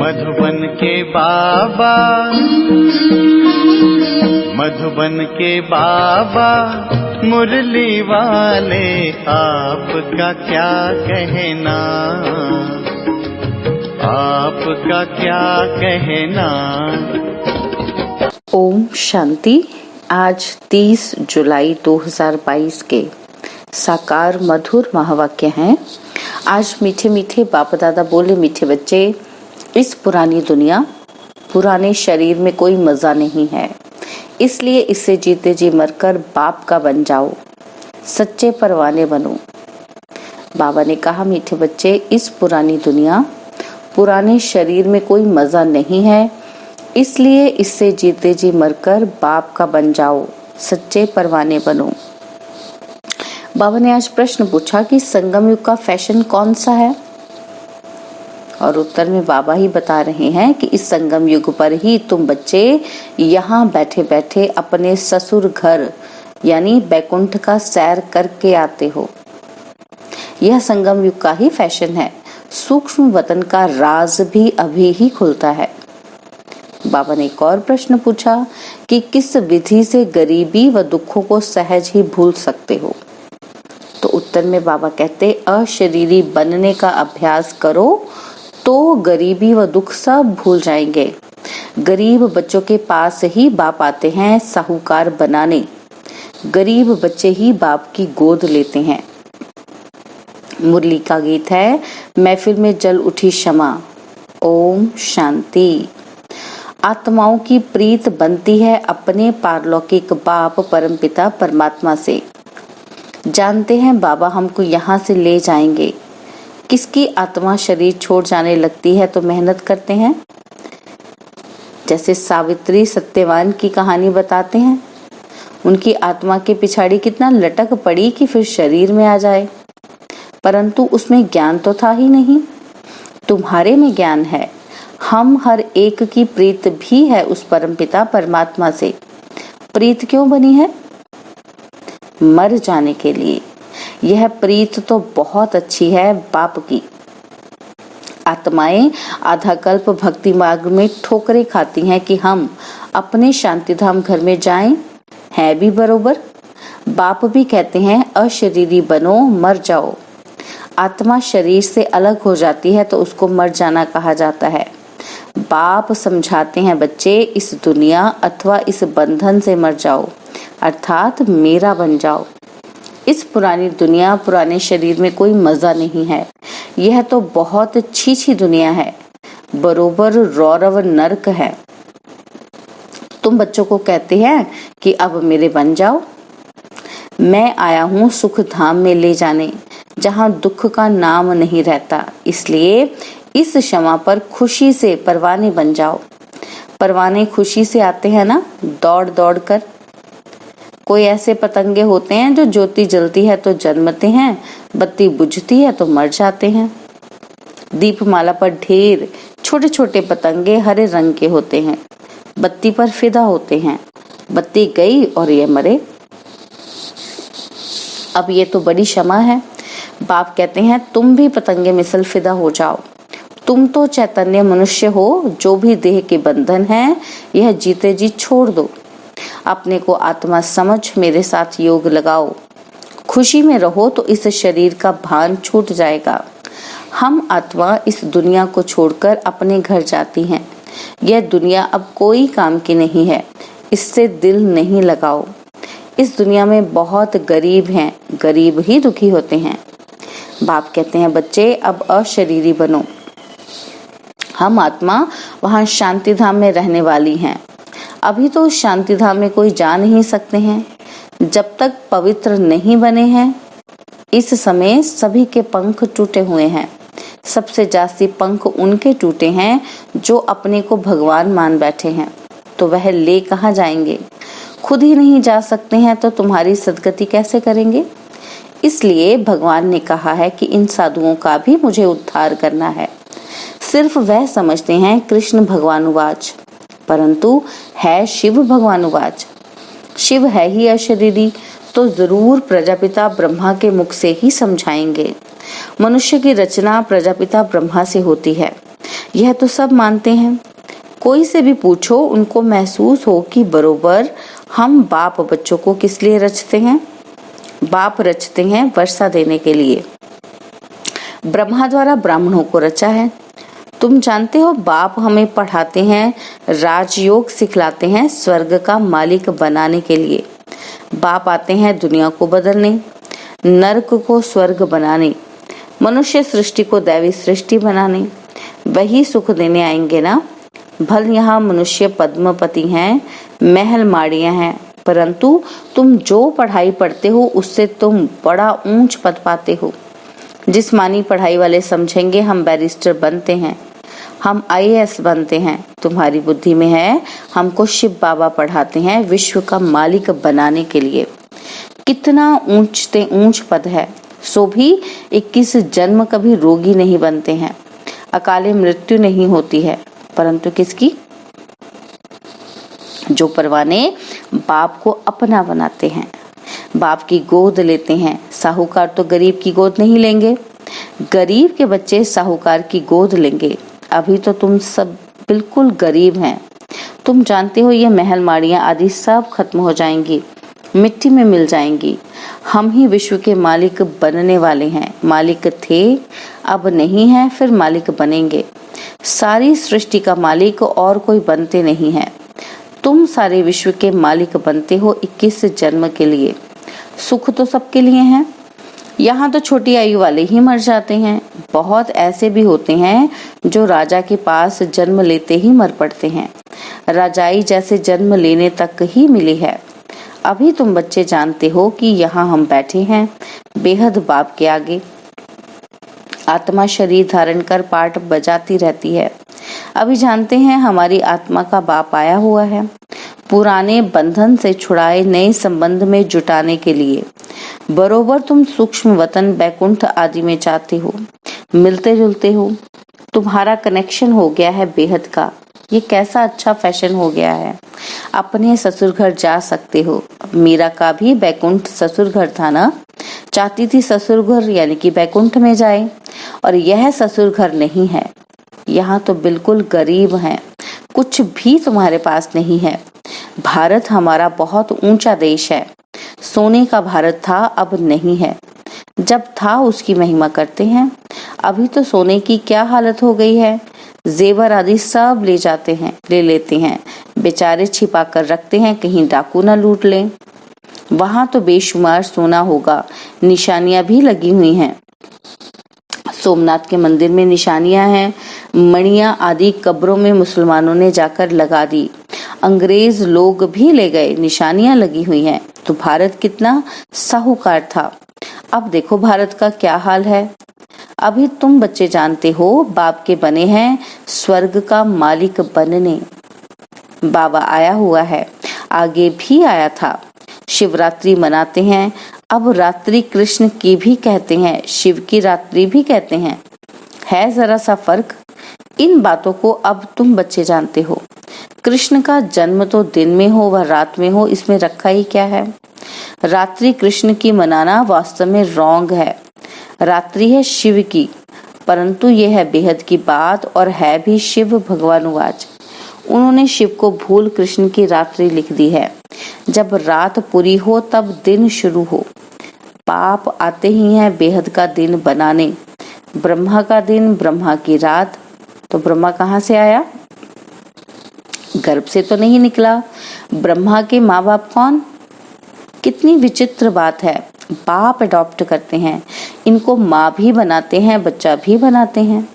मधुबन के बाबा, मधुबन के बाबा मुरली वाले, आपका क्या कहना, आपका क्या कहना। ओम शांति। आज 30 जुलाई 2022 के साकार मधुर महावाक्य हैं। आज मीठे मीठे बाप दादा बोले, मीठे बच्चे, इस पुरानी दुनिया, पुराने शरीर में कोई मजा नहीं है, इसलिए इससे जीते जी मरकर बाप का बन जाओ, सच्चे परवाने बनो। बाबा ने कहा, मीठे बच्चे, इस पुरानी दुनिया, पुराने शरीर में कोई मजा नहीं है, इसलिए इससे जीते जी मरकर बाप का बन जाओ, सच्चे परवाने बनो। बाबा ने आज प्रश्न पूछा कि संगम युग का फैशन कौन सा है, और उत्तर में बाबा ही बता रहे हैं कि इस संगम युग पर ही तुम बच्चे यहाँ बैठे बैठे अपने ससुर घर यानी बैकुंठ का सैर करके आते हो। यह संगम युग का ही फैशन है। सूक्ष्म वतन का राज भी अभी ही खुलता है। बाबा ने एक और प्रश्न पूछा कि किस विधि से गरीबी व दुखों को सहज ही भूल सकते हो। तो उत्तर में बाबा कहते, अशरीरी बनने का अभ्यास करो तो गरीबी व दुख सब भूल जाएंगे। गरीब बच्चों के पास ही बाप आते हैं साहूकार बनाने, गरीब बच्चे ही बाप की गोद लेते हैं। मुरली का गीत है, महफिल में जल उठी क्षमा। ओम शांति। आत्माओं की प्रीत बनती है अपने पारलौकिक बाप परमपिता परमात्मा से। जानते हैं बाबा हमको यहाँ से ले जाएंगे। किसकी आत्मा शरीर छोड़ जाने लगती है तो मेहनत करते हैं। जैसे सावित्री सत्यवान की कहानी बताते हैं, उनकी आत्मा के पिछाड़ी कितना लटक पड़ी कि फिर शरीर में आ जाए, परंतु उसमें ज्ञान तो था ही नहीं। तुम्हारे में ज्ञान है। हम हर एक की प्रीत भी है उस परमपिता परमात्मा से। प्रीत क्यों बनी है? मर जाने के लिए। यह प्रीत तो बहुत अच्छी है बाप की। आत्माएं आधा कल्प भक्ति मार्ग में ठोकरें खाती हैं कि हम अपने शांतिधाम घर में जाएं, है भी बरोबर। बाप भी कहते हैं अशरीरी बनो, मर जाओ। आत्मा शरीर से अलग हो जाती है तो उसको मर जाना कहा जाता है। बाप समझाते हैं, बच्चे इस दुनिया अथवा इस बंधन से मर जाओ, अर्थात मेरा बन जाओ। इस पुरानी दुनिया, पुराने शरीर में कोई मजा नहीं है। यह तो बहुत अच्छी दुनिया है, बरोबर रौरव नरक है। तुम बच्चों को कहते हैं कि अब मेरे बन जाओ। मैं आया हूँ सुख धाम में ले जाने, जहाँ दुख का नाम नहीं रहता। इसलिए इस क्षमा पर खुशी से परवाने बन जाओ। परवाने खुशी से आते हैं ना, दौड़ दौड़ कर। कोई ऐसे पतंगे होते हैं जो ज्योति जलती है तो जन्मते हैं, बत्ती बुझती है तो मर जाते हैं। दीपमाला पर ढेर छोटे छोटे पतंगे हरे रंग के होते हैं, बत्ती पर फिदा होते हैं। बत्ती गई और ये मरे। अब ये तो बड़ी क्षमा है। बाप कहते हैं तुम भी पतंगे मिसल फिदा हो जाओ। तुम तो चैतन्य मनुष्य हो। जो भी देह के बंधन है यह जीते जी छोड़ दो। अपने को आत्मा समझ मेरे साथ योग लगाओ। खुशी में रहो तो इस शरीर का भान छूट जाएगा। हम आत्मा इस दुनिया को छोड़कर अपने घर जाती हैं। यह दुनिया अब कोई काम की नहीं है, इससे दिल नहीं लगाओ। इस दुनिया में बहुत गरीब हैं, गरीब ही दुखी होते हैं। बाप कहते हैं, बच्चे अब अशरीरी बनो। हम आत्मा वहाँ शांति धाम में रहने वाली हैं। अभी तो उस शांति धाम में कोई जा नहीं सकते हैं जब तक पवित्र नहीं बने हैं। इस समय सभी के पंख टूटे हुए हैं। सबसे जास्ती पंख उनके टूटे हैं जो अपने को भगवान मान बैठे हैं। तो वह ले कहाँ जाएंगे? खुद ही नहीं जा सकते हैं तो तुम्हारी सदगति कैसे करेंगे? इसलिए भगवान ने कहा है कि इन साधुओं का भी मुझे उद्धार करना है। सिर्फ वह समझते हैं कृष्ण भगवानुवाच, परंतु है शिव भगवानुवाच। शिव है ही अशरीरी, तो जरूर प्रजापिता ब्रह्मा के मुख से ही समझाएंगे। मनुष्य की रचना प्रजापिता ब्रह्मा से होती है। यह तो सब मानते हैं। कोई से भी पूछो, उनको महसूस हो कि बरोबर हम बाप बच्चों को किस लिए रचते हैं। बाप रचते हैं वर्षा देने के लिए। ब्रह्मा द्वारा ब्राह्मणों को रचा है। तुम जानते हो बाप हमें पढ़ाते हैं, राजयोग सिखलाते हैं स्वर्ग का मालिक बनाने के लिए। बाप आते हैं दुनिया को बदलने, नरक को स्वर्ग बनाने, मनुष्य सृष्टि को दैवी सृष्टि बनाने। वही सुख देने आएंगे ना। भल यहाँ मनुष्य पद्मपति हैं, महल माड़ियां हैं, परंतु तुम जो पढ़ाई पढ़ते हो उससे तुम बड़ा ऊंच पद पाते हो। जिस्मानी पढ़ाई वाले समझेंगे हम बैरिस्टर बनते हैं, हम IAS बनते हैं। तुम्हारी बुद्धि में है हमको शिव बाबा पढ़ाते हैं विश्व का मालिक बनाने के लिए। कितना ऊंच पद है। सो भी 21 जन्म कभी रोगी नहीं बनते हैं, अकाले मृत्यु नहीं होती है, परंतु किसकी? जो परवाने बाप को अपना बनाते हैं, बाप की गोद लेते हैं। साहूकार तो गरीब की गोद नहीं लेंगे, गरीब के बच्चे साहूकार की गोद लेंगे। अभी तो तुम सब बिल्कुल गरीब हैं। तुम जानते हो ये महल माड़ियां आदि सब खत्म हो जाएंगी, मिट्टी में मिल जाएंगी। हम ही विश्व के मालिक बनने वाले हैं। मालिक थे, अब नहीं है, फिर मालिक बनेंगे। सारी सृष्टि का मालिक और कोई बनते नहीं है। तुम सारे विश्व के मालिक बनते हो 21 जन्म के लिए। सुख तो सबके लिए है। यहाँ तो छोटी आयु वाले ही मर जाते हैं। बहुत ऐसे भी होते हैं जो राजा के पास जन्म लेते ही मर पड़ते हैं। राजाई जैसे जन्म लेने तक ही मिली है। अभी तुम बच्चे जानते हो कि यहाँ हम बैठे हैं बेहद बाप के आगे। आत्मा शरीर धारण कर पाठ बजाती रहती है। अभी जानते हैं हमारी आत्मा का बाप आया हुआ है, पुराने बंधन से छुड़ाए नए संबंध में जुटाने के लिए। बरोबर तुम सूक्ष्म वतन बैकुंठ आदि में जाते हो, मिलते जुलते हो। तुम्हारा कनेक्शन हो गया है बेहद का। ये कैसा अच्छा फैशन हो गया है। अपने ससुर घर जा सकते हो। मीरा का भी बैकुंठ ससुर घर था ना। चाहती थी ससुर घर यानी कि बैकुंठ में जाए, और यह ससुर घर नहीं है। यहाँ तो बिल्कुल गरीब हैं, कुछ भी तुम्हारे पास नहीं है। भारत हमारा बहुत ऊंचा देश है। सोने का भारत था, अब नहीं है। जब था उसकी महिमा करते हैं। अभी तो सोने की क्या हालत हो गई है। जेवर आदि सब ले लेते हैं। बेचारे छिपा कर रखते हैं कहीं डाकू ना लूट लें। वहां तो बेशुमार सोना होगा। निशानियां भी लगी हुई हैं। सोमनाथ के मंदिर में निशानियां हैं। मणियां आदि कब्रों में मुसलमानों ने जाकर लगा दी। अंग्रेज लोग भी ले गए, निशानियां लगी हुई हैं। तो भारत कितना साहूकार था। अब देखो भारत का क्या हाल है। अभी तुम बच्चे जानते हो बाप के बने हैं स्वर्ग का मालिक बनने। बाबा आया हुआ है, आगे भी आया था। शिवरात्रि मनाते हैं। अब रात्रि कृष्ण की भी कहते हैं, शिव की रात्रि भी कहते हैं। है जरा सा फर्क। इन बातों को अब तुम बच्चे जानते हो। कृष्ण का जन्म तो दिन में हो व रात में हो, इसमें रखा ही क्या है। रात्रि कृष्ण की मनाना वास्तव में रॉन्ग है। रात्रि है शिव की, परंतु यह है बेहद की बात और है भी शिव भगवानुवाच। उन्होंने शिव को भूल कृष्ण की रात्रि लिख दी है। जब रात पूरी हो तब दिन शुरू हो। पाप आते ही हैं बेहद का दिन बनाने। ब्रह्मा का दिन, ब्रह्मा की रात। तो ब्रह्मा कहाँ से आया? गर्भ से तो नहीं निकला। ब्रह्मा के माँ बाप कौन? कितनी विचित्र बात है। बाप अडॉप्ट करते हैं, इनको माँ भी बनाते हैं, बच्चा भी बनाते हैं।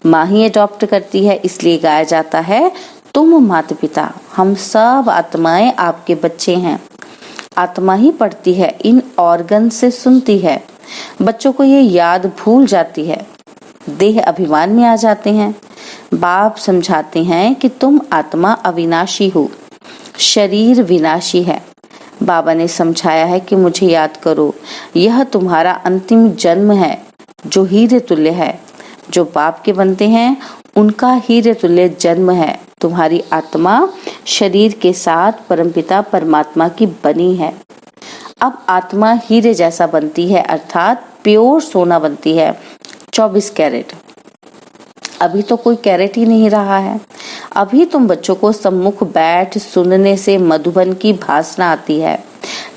माँ ही अडॉप्ट करती है, इसलिए गाया जाता है तुम माता पिता, हम सब आत्माएं आपके बच्चे हैं। आत्मा ही पढ़ती है, इन ऑर्गन से सुनती है। बच्चों को ये याद भूल जाती है। देह अभिमान में आ जाते हैं। बाप समझाते हैं कि तुम आत्मा अविनाशी हो, शरीर विनाशी है। बाबा ने समझाया है कि मुझे याद करो, यह तुम्हारा अंतिम जन्म है जो हीरे तुल्य है। जो बाप के बनते हैं उनका हीरे तुल्य जन्म है। तुम्हारी आत्मा शरीर के साथ परमपिता परमात्मा की बनी है। अब आत्मा हीरे जैसा बनती है, अर्थात प्योर सोना बनती है, 24 कैरेट। अभी तो कोई कैरेट ही नहीं रहा है। अभी तुम बच्चों को सम्मुख बैठ सुनने से मधुबन की भासना आती है,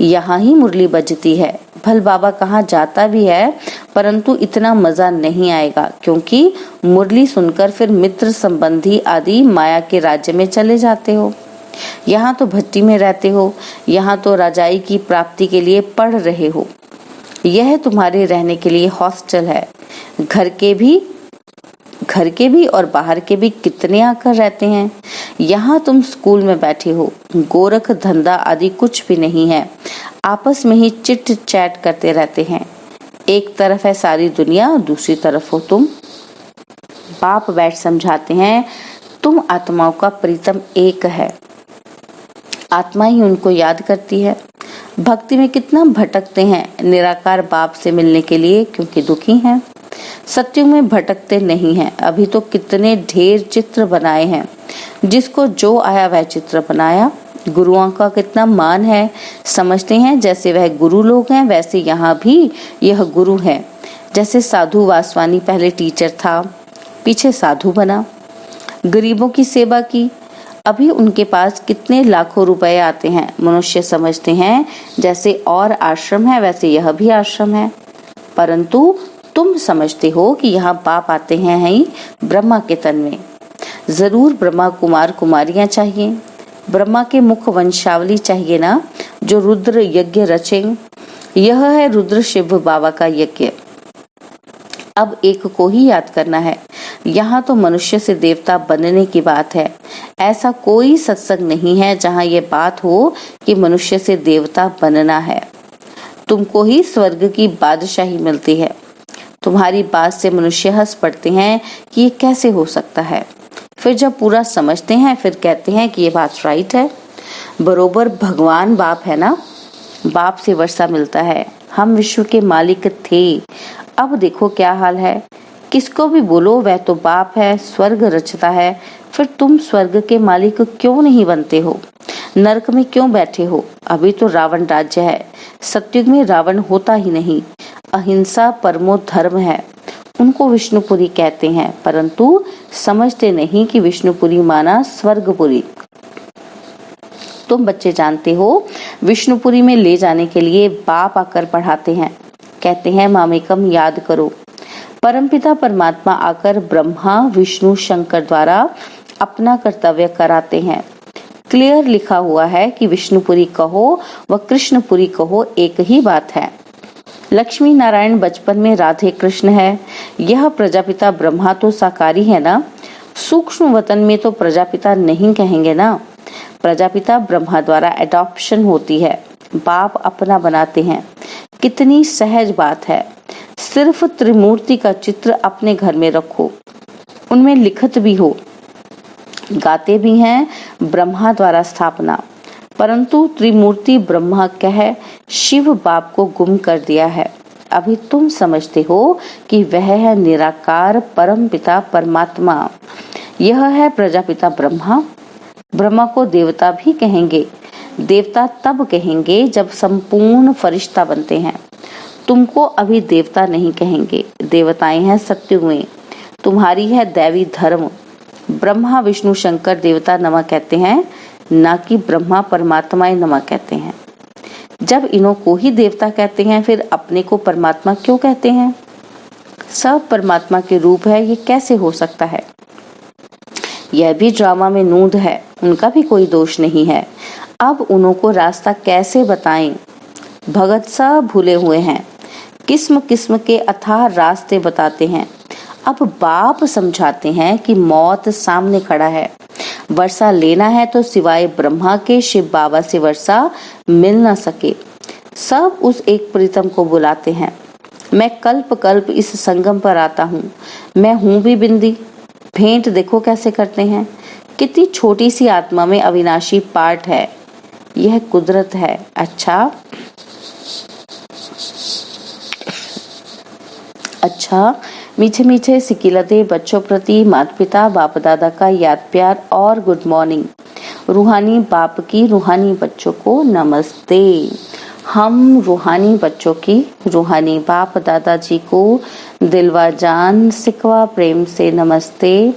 यहाँ ही मुरली बजती है। भल बाबा कहाँ जाता भी है, परंतु इतना मजा नहीं आएगा, क्योंकि मुरली सुनकर फिर मित्र संबंधी आदि माया के राज्य में चले जाते हो। यहाँ तो भट्टी में रहते हो, यहाँ तो राजाई की प्राप्ति के लिए पढ़ रहे हो। यह तुम्हारे रहने के लिए हॉस्टल है। घर के भी और बाहर के भी कितने आकर रहते हैं। यहाँ तुम स्कूल में बैठे हो, गोरख धंधा आदि कुछ भी नहीं है, आपस में ही चिट चैट करते रहते हैं। एक तरफ है सारी दुनिया, दूसरी तरफ हो तुम। बाप बैठ समझाते हैं, तुम आत्माओं का प्रीतम एक है, आत्मा ही उनको याद करती है। भक्ति में कितना भटकते हैं निराकार बाप से मिलने के लिए, क्योंकि दुखी हैं। सत्युग में भटकते नहीं हैं। अभी तो कितने ढेर चित्र बनाए हैं, जिसको जो आया वह चित्र बनाया। गुरुओं का कितना मान है, समझते हैं जैसे वह गुरु लोग हैं, वैसे यहाँ भी यह गुरु है। जैसे साधु वासवानी पहले टीचर था, पीछे साधु बना, गरीबों की सेवा की। अभी उनके पास कितने लाखों रुपए आते हैं। मनुष्य समझते हैं जैसे और आश्रम है वैसे यह भी आश्रम है, परंतु तुम समझते हो कि यहाँ बाप आते हैं ही ब्रह्मा के तन में। जरूर ब्रह्मा कुमार कुमारियां चाहिए, ब्रह्मा के मुख वंशावली चाहिए ना, जो रुद्र यज्ञ रचेंगे। यह है रुद्र शिव बाबा का यज्ञ। अब एक को ही याद करना है। यहाँ तो मनुष्य से देवता बनने की बात है। ऐसा कोई सत्संग नहीं है जहाँ ये बात हो कि मनुष्य से देवता बनना है। तुमको ही स्वर्ग की बादशाही मिलती है। तुम्हारी बात से मनुष्य हंस पड़ते हैं कि ये कैसे हो सकता है। फिर जब पूरा समझते हैं फिर कहते हैं कि ये बात राइट है। बरोबर भगवान बाप है ना, बाप से वर्षा मिलता है। हम विश्व के मालिक थे, अब देखो क्या हाल है। किसको भी बोलो वह तो बाप है, स्वर्ग रचता है। फिर तुम स्वर्ग के मालिक क्यों नहीं बनते हो? नरक में क्यों बैठे हो? अभी तो रावण राज्य है। सत्युग में रावण होता ही नहीं। अहिंसा परमो धर्म है, उनको विष्णुपुरी कहते हैं, परंतु समझते नहीं कि विष्णुपुरी माना स्वर्गपुरी। तुम बच्चे जानते हो, विष्णुपुरी में ले जाने के लिए बाप आकर पढ़ाते हैं, कहते हैं मामेकम याद करो। परमपिता परमात्मा आकर ब्रह्मा विष्णु शंकर द्वारा अपना कर्तव्य कराते हैं। क्लियर लिखा हुआ है कि विष्णुपुरी कहो व कृष्णपुरी कहो एक ही बात है। लक्ष्मी नारायण बचपन में राधे कृष्ण है। यह प्रजापिता ब्रह्मा तो साकारी है ना, सूक्ष्म वतन में तो प्रजापिता नहीं कहेंगे ना। प्रजापिता ब्रह्मा द्वारा एडॉप्शन होती है, बाप अपना बनाते हैं। कितनी सहज बात है। सिर्फ त्रिमूर्ति का चित्र अपने घर में रखो, उनमें लिखत भी हो, गाते भी हैं ब्रह्मा द्वारा स्थापना, परंतु त्रिमूर्ति ब्रह्मा कह शिव बाप को गुम कर दिया है। अभी तुम समझते हो कि वह है निराकार परम पिता परमात्मा। यह है प्रजापिता ब्रह्मा। ब्रह्मा को देवता भी कहेंगे। देवता तब कहेंगे जब संपूर्ण फरिश्ता बनते हैं। तुमको अभी देवता नहीं कहेंगे, देवताएं हैं सत्युग में। तुम्हारी है दैवी धर्म। ब्रह्मा विष्णु शंकर देवता नमः कहते हैं, ना कि ब्रह्मा परमात्माएं नमः कहते हैं। जब इन्हों को ही देवता कहते हैं, फिर अपने को परमात्मा क्यों कहते हैं? सब परमात्मा के रूप है, ये कैसे हो सकता है? यह भी ड्रामा में नूंद है, उनका भी कोई दोष नहीं है। अब उन्हों को रास्ता कैसे बताएं? भगत सब भूले हुए हैं, किस्म किस्म के अथाह रास्ते बताते हैं। अब बाप समझाते हैं कि मौत सामने खड़ा है। वर्षा लेना है तो सिवाय ब्रह्मा के शिव बाबा से वर्षा मिल न सके। सब उस एक प्रीतम को बुलाते हैं। मैं कल्प कल्प इस संगम पर आता हूँ। मैं हूँ भी बिंदी। भेंट देखो कैसे करते हैं। कितनी छोटी सी आत्मा में अविनाशी पार्ट है। यह कुदरत है। अच्छा मीठे मीठे सिकिलते बच्चों प्रति माता पिता बाप दादा का याद प्यार और गुड मॉर्निंग। रूहानी बाप की रूहानी बच्चों को नमस्ते। हम रूहानी बच्चों की रूहानी बाप दादाजी को दिलवा जान सिकवा प्रेम से नमस्ते।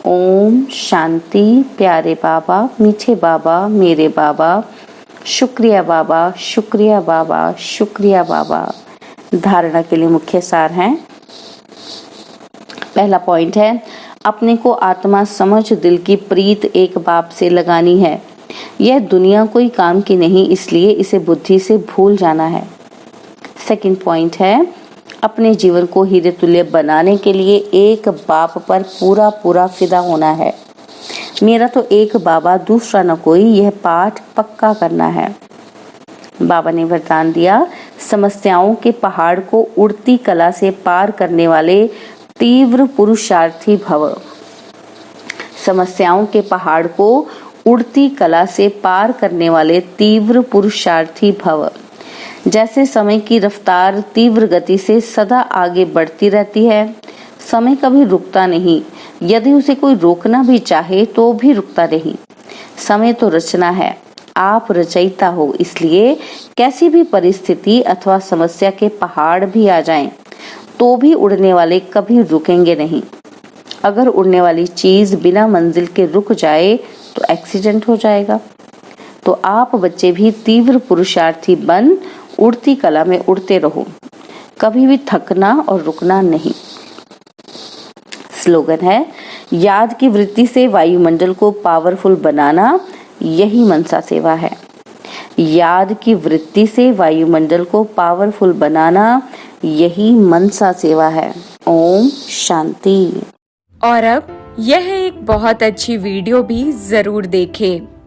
ओम शांति। प्यारे बाबा, मीठे बाबा, मेरे बाबा, शुक्रिया बाबा, शुक्रिया बाबा, शुक्रिया बाबा। धारणा के लिए मुख्य सार हैं। पहला पॉइंट है, अपने को आत्मा समझ दिल की प्रीत एक बाप से लगानी है। यह दुनिया कोई काम की नहीं, इसलिए इसे बुद्धि से भूल जाना है। सेकंड पॉइंट है, अपने जीवन को हीरे तुल्य बनाने के लिए एक बाप पर पूरा पूरा फिदा होना है। मेरा तो एक बाबा, दूसरा न कोई, यह पाठ पक्का करना है। बाबा ने वरदान दिया, समस्याओं के पहाड़ को उड़ती कला से पार करने वाले तीव्र पुरुषार्थी भव। समस्याओं के पहाड़ को उड़ती कला से पार करने वाले तीव्र पुरुषार्थी भव। जैसे समय की रफ्तार तीव्र गति से सदा आगे बढ़ती रहती है, समय कभी रुकता नहीं। यदि उसे कोई रोकना भी चाहे तो भी रुकता नहीं। समय तो रचना है, आप रचयिता हो, इसलिए कैसी भी परिस्थिति अथवा समस्या के पहाड़ भी आ जाएं, तो भी उड़ने वाले कभी रुकेंगे नहीं। अगर उड़ने वाली चीज बिना मंजिल के रुक जाए तो एक्सीडेंट हो जाएगा। तो आप बच्चे भी तीव्र पुरुषार्थी बन उड़ती कला में उड़ते रहो, कभी भी थकना और रुकना नहीं। स्लोगन है, याद की वृत्ति से वायुमंडल को पावरफुल बनाना, यही मनसा सेवा है। याद की वृत्ति से वायुमंडल को पावरफुल बनाना, यही मनसा सेवा है। ओम शांति। और अब यह एक बहुत अच्छी वीडियो भी जरूर देखें।